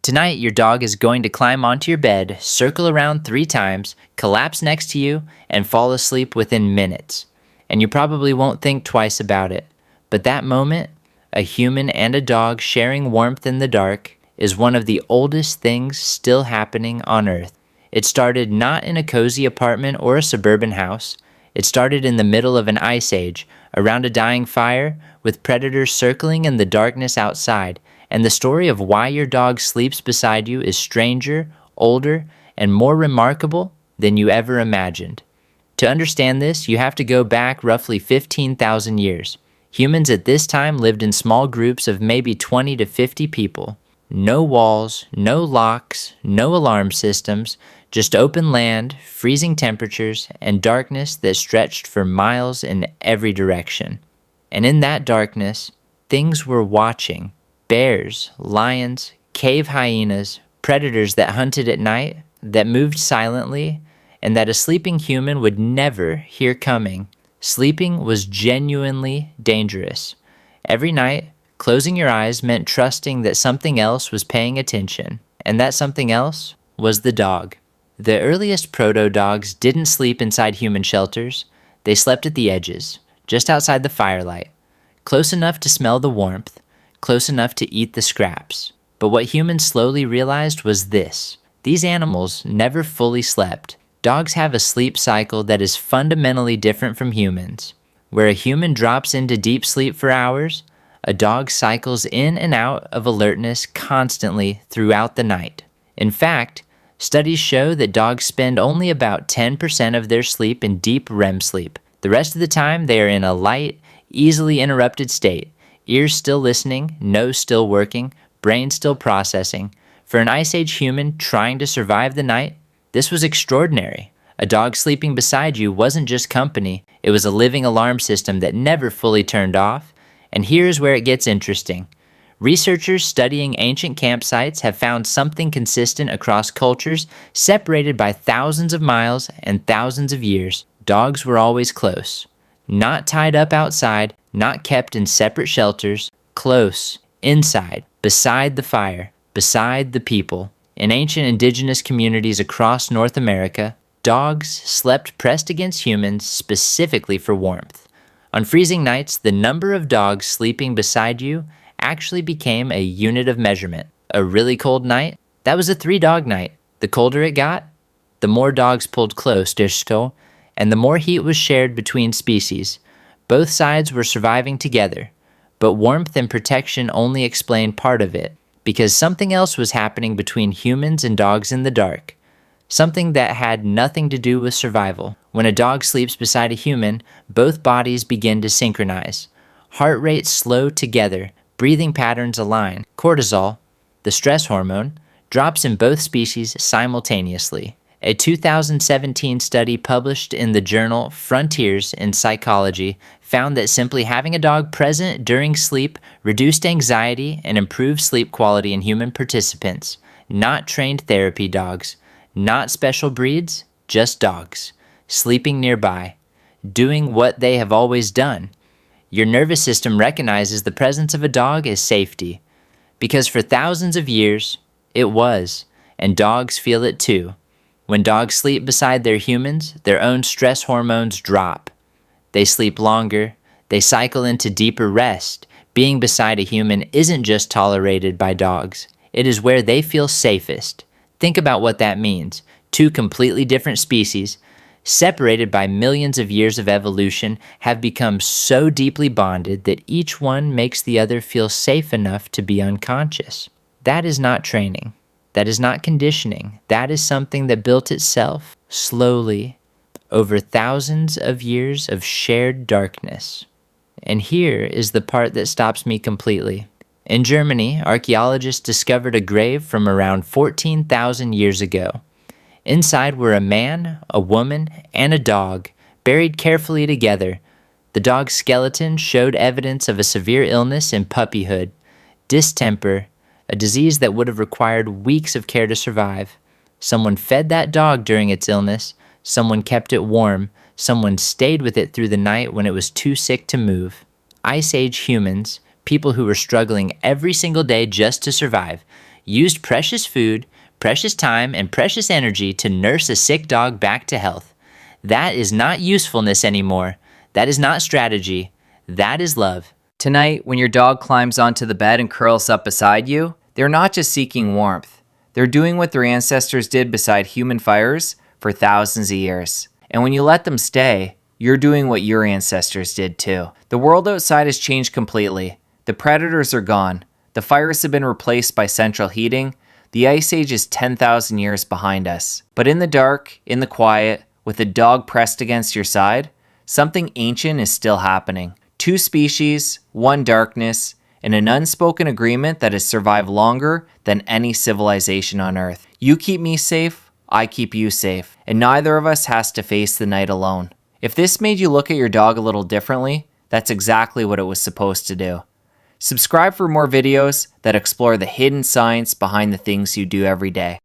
Tonight, your dog is going to climb onto your bed, circle around 3 times, collapse next to you, and fall asleep within minutes. And you probably won't think twice about it. But that moment, a human and a dog sharing warmth in the dark, is one of the oldest things still happening on Earth. It started not in a cozy apartment or a suburban house. It started in the middle of an ice age, around a dying fire, with predators circling in the darkness outside. And the story of why your dog sleeps beside you is stranger, older, and more remarkable than you ever imagined. To understand this, you have to go back roughly 15,000 years. Humans at this time lived in small groups of maybe 20 to 50 people. No walls, no locks, no alarm systems, just open land, freezing temperatures, and darkness that stretched for miles in every direction. And in that darkness, things were watching. Bears, lions, cave hyenas, predators that hunted at night, that moved silently, and that a sleeping human would never hear coming. Sleeping was genuinely dangerous. Every night, closing your eyes meant trusting that something else was paying attention, and that something else was the dog. The earliest proto-dogs didn't sleep inside human shelters. They slept at the edges, just outside the firelight, close enough to smell the warmth, close enough to eat the scraps. But what humans slowly realized was this: these animals never fully slept. Dogs have a sleep cycle that is fundamentally different from humans. Where a human drops into deep sleep for hours, a dog cycles in and out of alertness constantly throughout the night. In fact, studies show that dogs spend only about 10% of their sleep in deep REM sleep. The rest of the time, they are in a light, easily interrupted state. Ears still listening, nose still working, brain still processing. For an Ice Age human trying to survive the night, this was extraordinary. A dog sleeping beside you wasn't just company, it was a living alarm system that never fully turned off. And here's where it gets interesting. Researchers studying ancient campsites have found something consistent across cultures separated by thousands of miles and thousands of years. Dogs were always close. Not tied up outside, not kept in separate shelters, close, inside, beside the fire, beside the people. In ancient indigenous communities across North America, dogs slept pressed against humans specifically for warmth. On freezing nights, the number of dogs sleeping beside you actually became a unit of measurement. A really cold night? That was a 3-dog night. The colder it got, the more dogs pulled close, and the more heat was shared between species. Both sides were surviving together, but warmth and protection only explained part of it, because something else was happening between humans and dogs in the dark. Something that had nothing to do with survival. When a dog sleeps beside a human, both bodies begin to synchronize. Heart rates slow together, breathing patterns align. Cortisol, the stress hormone, drops in both species simultaneously. A 2017 study published in the journal Frontiers in Psychology found that simply having a dog present during sleep reduced anxiety and improved sleep quality in human participants, not trained therapy dogs, not special breeds, just dogs, sleeping nearby, doing what they have always done. Your nervous system recognizes the presence of a dog as safety, because for thousands of years, it was, and dogs feel it too. When dogs sleep beside their humans, their own stress hormones drop. They sleep longer, they cycle into deeper rest. Being beside a human isn't just tolerated by dogs, it is where they feel safest. Think about what that means. 2 completely different species, separated by millions of years of evolution, have become so deeply bonded that each one makes the other feel safe enough to be unconscious. That is not training. That is not conditioning. That is something that built itself slowly over thousands of years of shared darkness. And here is the part that stops me completely. In Germany, archaeologists discovered a grave from around 14,000 years ago. Inside were a man, a woman, and a dog, buried carefully together. The dog's skeleton showed evidence of a severe illness in puppyhood, distemper, a disease that would have required weeks of care to survive. Someone fed that dog during its illness, someone kept it warm, someone stayed with it through the night when it was too sick to move. Ice Age humans, people who were struggling every single day just to survive, used precious food, precious time, and precious energy to nurse a sick dog back to health. That is not usefulness anymore. That is not strategy. That is love. Tonight, when your dog climbs onto the bed and curls up beside you, they're not just seeking warmth. They're doing what their ancestors did beside human fires for thousands of years. And when you let them stay, you're doing what your ancestors did too. The world outside has changed completely. The predators are gone. The fires have been replaced by central heating. The ice age is 10,000 years behind us. But in the dark, in the quiet, with a dog pressed against your side, something ancient is still happening. Two species, one darkness, and an unspoken agreement that has survived longer than any civilization on Earth. You keep me safe, I keep you safe, and neither of us has to face the night alone. If this made you look at your dog a little differently, that's exactly what it was supposed to do. Subscribe for more videos that explore the hidden science behind the things you do every day.